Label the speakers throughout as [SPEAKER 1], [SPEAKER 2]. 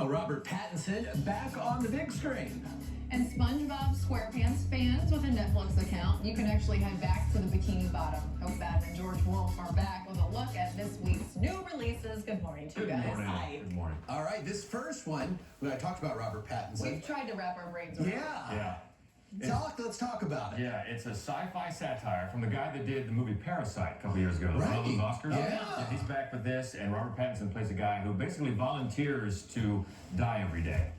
[SPEAKER 1] Well, Robert Pattinson back on the big screen.
[SPEAKER 2] And SpongeBob SquarePants fans with a Netflix account, you can actually head back to the Bikini Bottom. Hope that and George Wolf are back with a look at this week's new releases. Good morning to you guys.
[SPEAKER 3] Good morning.
[SPEAKER 2] Hi.
[SPEAKER 3] Good morning.
[SPEAKER 1] All right, this first one, I talked about Robert Pattinson.
[SPEAKER 2] We've tried to wrap our brains around.
[SPEAKER 1] Yeah.
[SPEAKER 3] Yeah.
[SPEAKER 1] Let's talk about it.
[SPEAKER 3] Yeah, it's a sci-fi satire from the guy that did the movie Parasite a couple years ago.
[SPEAKER 1] Right.
[SPEAKER 3] Won those Oscars.
[SPEAKER 1] Yeah.
[SPEAKER 3] He's back with this, and Robert Pattinson plays a guy who basically volunteers to die every day.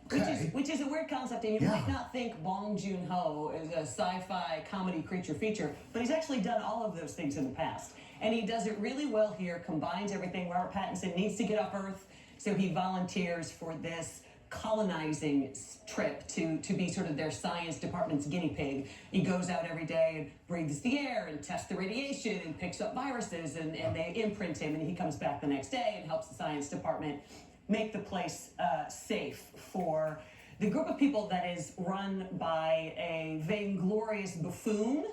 [SPEAKER 1] Okay.
[SPEAKER 4] Which is a weird concept, and you might not think Bong Joon-ho is a sci-fi comedy creature feature, but he's actually done all of those things in the past. And he does it really well here, combines everything. Robert Pattinson needs to get off Earth, so he volunteers for this colonizing trip to be sort of their science department's guinea pig. He goes out every day and breathes the air and tests the radiation and picks up viruses, and they imprint him, and he comes back the next day and helps the science department make the place safe for the group of people that is run by a vainglorious buffoon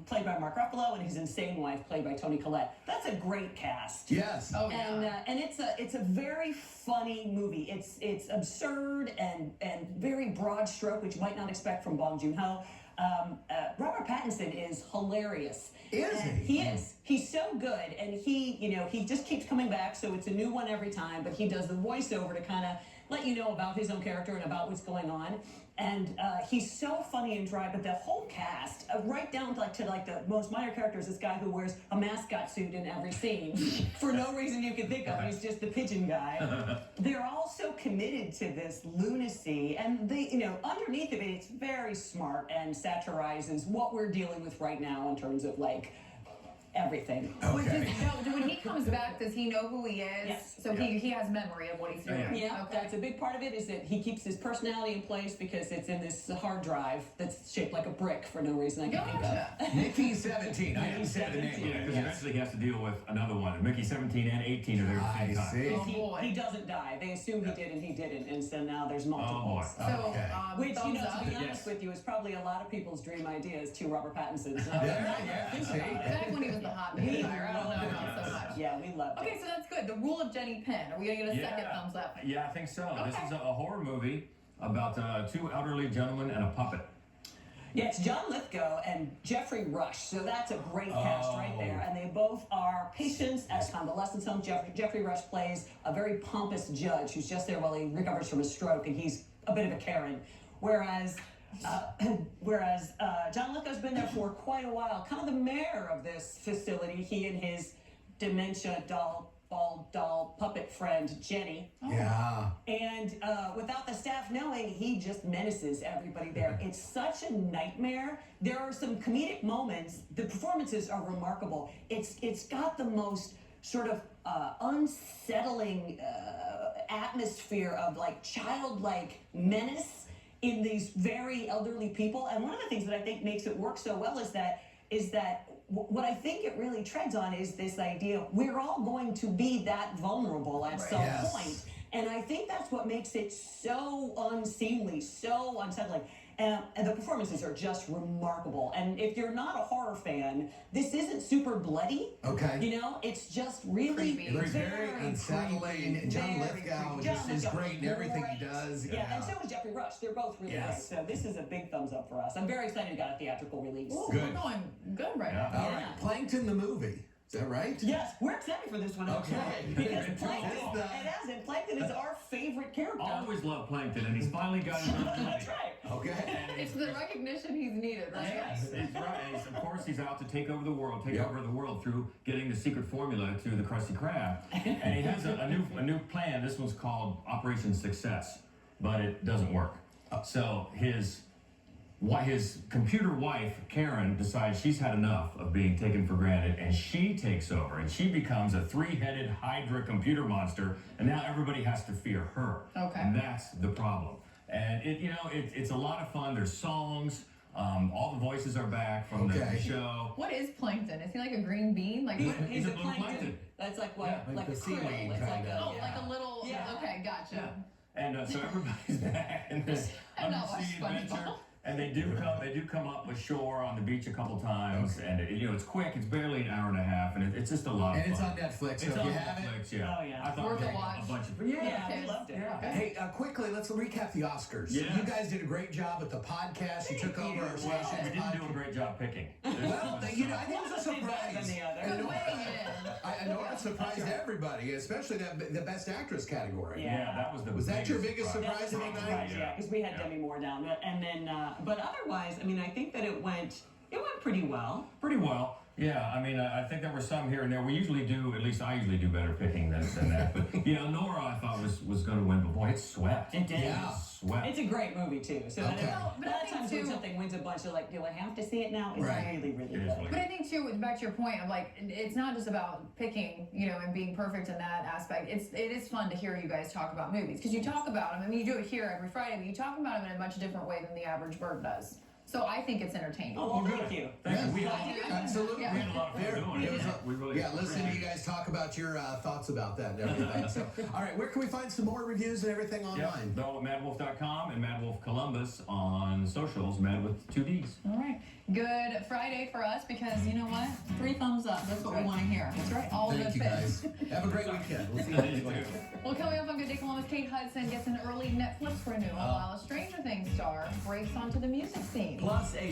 [SPEAKER 4] played by Mark Ruffalo and his insane wife played by Toni Collette. That's a great cast.
[SPEAKER 1] Yes.
[SPEAKER 2] Oh, yeah.
[SPEAKER 4] And it's a very funny movie. It's absurd and very broad stroke, which you might not expect from Bong Joon-ho. Robert Pattinson is hilarious.
[SPEAKER 1] Is he?
[SPEAKER 4] He is. He's so good, and he just keeps coming back. So it's a new one every time. But he does the voiceover to kind of let you know about his own character and about what's going on. And he's so funny and dry. But the whole cast, right down to the most minor characters, this guy who wears a mascot suit in every scene for no reason you can think of. He's just the pigeon guy. They're all so committed to this lunacy, and underneath of it, it's very smart and satirizes what we're dealing with right now in terms of everything.
[SPEAKER 1] Okay.
[SPEAKER 2] When he comes back, does he know who he is?
[SPEAKER 4] Yes.
[SPEAKER 2] So he has memory of what he's doing.
[SPEAKER 4] Yeah,
[SPEAKER 2] Okay.
[SPEAKER 4] that's a big part of it, is that he keeps his personality in place because it's in this hard drive that's shaped like a brick for no reason I can think of.
[SPEAKER 1] Mickey 17. I didn't say the
[SPEAKER 3] Yeah,
[SPEAKER 1] name.
[SPEAKER 3] because
[SPEAKER 1] Yes.
[SPEAKER 3] eventually he has to deal with another one. Mickey 17 and 18 are there at the same
[SPEAKER 1] I
[SPEAKER 3] time.
[SPEAKER 1] see.
[SPEAKER 2] Oh, boy.
[SPEAKER 4] He doesn't die. They assume he did and he didn't, and so now there's multiples.
[SPEAKER 3] boy.
[SPEAKER 2] So,
[SPEAKER 1] Okay.
[SPEAKER 4] Which,
[SPEAKER 2] thumbs
[SPEAKER 4] to
[SPEAKER 2] up.
[SPEAKER 4] be honest
[SPEAKER 3] Yes.
[SPEAKER 4] with you, is probably a lot of people's dream ideas to Robert Pattinson. So
[SPEAKER 1] Yeah,
[SPEAKER 4] think
[SPEAKER 1] see?
[SPEAKER 4] about it.
[SPEAKER 2] Back when he was the hot vampire, I don't know about so much.
[SPEAKER 4] Yeah, we love it.
[SPEAKER 2] Okay, so that's good. The Rule of Jenny Penn. Are we gonna get a second thumbs up?
[SPEAKER 3] Yeah, I think so. This
[SPEAKER 2] Okay.
[SPEAKER 3] is a horror movie about two elderly gentlemen and a puppet.
[SPEAKER 4] Yeah, it's John Lithgow and Jeffrey Rush, so that's a great cast right there. And they both are patients at a convalescence home. Jeffrey Rush plays a very pompous judge who's just there while he recovers from a stroke, and he's a bit of a Karen. Whereas John Lithgow's been there for quite a while, kind of the mayor of this facility. He and his dementia bald doll puppet friend Jenny.
[SPEAKER 1] Yeah.
[SPEAKER 4] And without the staff knowing, he just menaces everybody there. It's such a nightmare. There are some comedic moments. The performances are remarkable. It's got the most sort of unsettling atmosphere of childlike menace in these very elderly people. And one of the things that I think makes it work so well is that what I think it really treads on is this idea we're all going to be that vulnerable at some
[SPEAKER 1] Yes.
[SPEAKER 4] point. And I think that's what makes it so unseemly, so unsettling. And the performances are just remarkable. And if you're not a horror fan, this isn't super bloody.
[SPEAKER 1] Okay.
[SPEAKER 4] It's just really
[SPEAKER 2] Creepy.
[SPEAKER 1] It looks very unsettling.
[SPEAKER 4] creepy,
[SPEAKER 1] John
[SPEAKER 4] very
[SPEAKER 1] Lithgow
[SPEAKER 4] creepy.
[SPEAKER 1] is
[SPEAKER 4] John Lithgow
[SPEAKER 1] great in everything he does.
[SPEAKER 4] Yeah, and so is Jeffrey Rush. They're both really
[SPEAKER 1] Yes.
[SPEAKER 4] great. So this is a big thumbs up for us. I'm very excited to get a theatrical release.
[SPEAKER 2] Ooh,
[SPEAKER 1] Good.
[SPEAKER 2] we're going good right
[SPEAKER 3] Yeah.
[SPEAKER 2] now.
[SPEAKER 1] All right. Plankton the movie. Is that right?
[SPEAKER 4] Yes, we're excited for this one.
[SPEAKER 1] Okay.
[SPEAKER 4] Because Plankton,
[SPEAKER 1] It's the-
[SPEAKER 4] it hasn't. Plankton is our favorite character.
[SPEAKER 3] Always loved Plankton, and he's finally got his own movie.
[SPEAKER 4] That's right.
[SPEAKER 1] Okay.
[SPEAKER 2] It's the recognition he's needed, right?
[SPEAKER 4] Yes.
[SPEAKER 3] He's right. Of course, he's out to take over the world,
[SPEAKER 1] Yep.
[SPEAKER 3] over the world through getting the secret formula to the Krusty Krab. And he has a new plan. This one's called Operation Success, but it doesn't work. So his computer wife, Karen, decides she's had enough of being taken for granted, and she takes over, and she becomes a three-headed Hydra computer monster, and now everybody has to fear her.
[SPEAKER 2] Okay.
[SPEAKER 3] And that's the problem. And it's a lot of fun. There's songs. All the voices are back from the
[SPEAKER 1] Okay.
[SPEAKER 3] show.
[SPEAKER 2] What is plankton? Is he like a green bean? Like
[SPEAKER 4] He's
[SPEAKER 3] a
[SPEAKER 4] a
[SPEAKER 3] blue
[SPEAKER 4] plankton.
[SPEAKER 3] plankton.
[SPEAKER 4] That's like what?
[SPEAKER 3] Yeah,
[SPEAKER 1] like
[SPEAKER 4] a
[SPEAKER 1] the seaweed
[SPEAKER 4] krill. It's like
[SPEAKER 1] kinda.
[SPEAKER 2] oh, like a little.
[SPEAKER 4] Yeah.
[SPEAKER 2] Okay, gotcha.
[SPEAKER 3] And so everybody's back in this
[SPEAKER 2] I've not
[SPEAKER 3] undersea
[SPEAKER 2] watched
[SPEAKER 3] adventure.
[SPEAKER 2] SpongeBob.
[SPEAKER 3] And they do come up with shore on the beach a couple times, and it's quick. It's barely an hour and a half, and it's just a lot of
[SPEAKER 1] And
[SPEAKER 3] fun.
[SPEAKER 1] it's on Netflix, so
[SPEAKER 3] It's
[SPEAKER 1] if
[SPEAKER 3] on
[SPEAKER 1] you have it,
[SPEAKER 3] Netflix, yeah.
[SPEAKER 4] Oh, yeah.
[SPEAKER 3] I thought
[SPEAKER 2] Worth a
[SPEAKER 3] there were
[SPEAKER 2] watch.
[SPEAKER 3] a bunch of
[SPEAKER 4] Yeah,
[SPEAKER 2] Okay.
[SPEAKER 4] we love loved it.
[SPEAKER 3] Yeah.
[SPEAKER 1] Hey, quickly, let's recap the Oscars.
[SPEAKER 3] Yeah.
[SPEAKER 1] You guys did a great job with the podcast. You took over our
[SPEAKER 3] We
[SPEAKER 1] sessions.
[SPEAKER 3] didn't do a great job picking.
[SPEAKER 1] Well, you know, I think it was a
[SPEAKER 4] One better than
[SPEAKER 1] surprise.
[SPEAKER 4] the other.
[SPEAKER 2] Good weighing in.
[SPEAKER 1] I know it surprised everybody, especially the Best Actress category.
[SPEAKER 3] Yeah, that was the
[SPEAKER 1] Was that your biggest
[SPEAKER 4] That was
[SPEAKER 1] surprise
[SPEAKER 4] a
[SPEAKER 1] of
[SPEAKER 4] big
[SPEAKER 1] the
[SPEAKER 4] surprise,
[SPEAKER 1] night?
[SPEAKER 4] yeah, because we had Demi Moore down, and then, but otherwise, I mean, I think that it went pretty well.
[SPEAKER 3] Pretty well. Yeah, I mean, I think there were some here and there. We usually do, at least I usually do better picking than that. But, you know, Nora I thought was going to win, but boy, it swept.
[SPEAKER 4] It did.
[SPEAKER 1] Yeah.
[SPEAKER 3] Swept.
[SPEAKER 4] It's a great movie too. So
[SPEAKER 1] Okay.
[SPEAKER 2] Well,
[SPEAKER 4] a
[SPEAKER 2] but I
[SPEAKER 4] lot of
[SPEAKER 2] think
[SPEAKER 4] times when
[SPEAKER 2] too-
[SPEAKER 4] something wins a bunch, you're like, do I have to see it now? It's
[SPEAKER 1] Right.
[SPEAKER 4] really, really
[SPEAKER 3] It is
[SPEAKER 4] good.
[SPEAKER 3] really
[SPEAKER 2] But I think too, back to your point of like, it's not just about picking, you know, and being perfect in that aspect. It is fun to hear you guys talk about movies because you talk about them. I mean, you do it here every Friday, but you talk about them in a much different way than the average bird does. So I think it's entertaining.
[SPEAKER 4] Oh, well, thank you.
[SPEAKER 3] Thank
[SPEAKER 1] Yeah,
[SPEAKER 3] you. We all,
[SPEAKER 1] absolutely.
[SPEAKER 2] Yeah.
[SPEAKER 3] we had a lot of fun doing it. We really
[SPEAKER 1] Yeah, listen to you guys talk about your thoughts about that and everything. So, all right, where can we find some more reviews and everything
[SPEAKER 3] Yep.
[SPEAKER 1] online?
[SPEAKER 3] Though at MaddWolf.com and MaddWolf Columbus on socials, Mad with 2 Ds.
[SPEAKER 2] All right. Good Friday for us because you know what? 3 thumbs up. That's what we want to hear. That's right. All
[SPEAKER 1] Thank
[SPEAKER 2] good
[SPEAKER 1] you
[SPEAKER 2] fits.
[SPEAKER 1] guys. Have a great weekend. We'll see you next week.
[SPEAKER 2] Well, coming up on Good Day Columbus, Kate Hudson gets an early Netflix renewal while a Stranger Things star breaks onto the music scene.
[SPEAKER 4] Plus a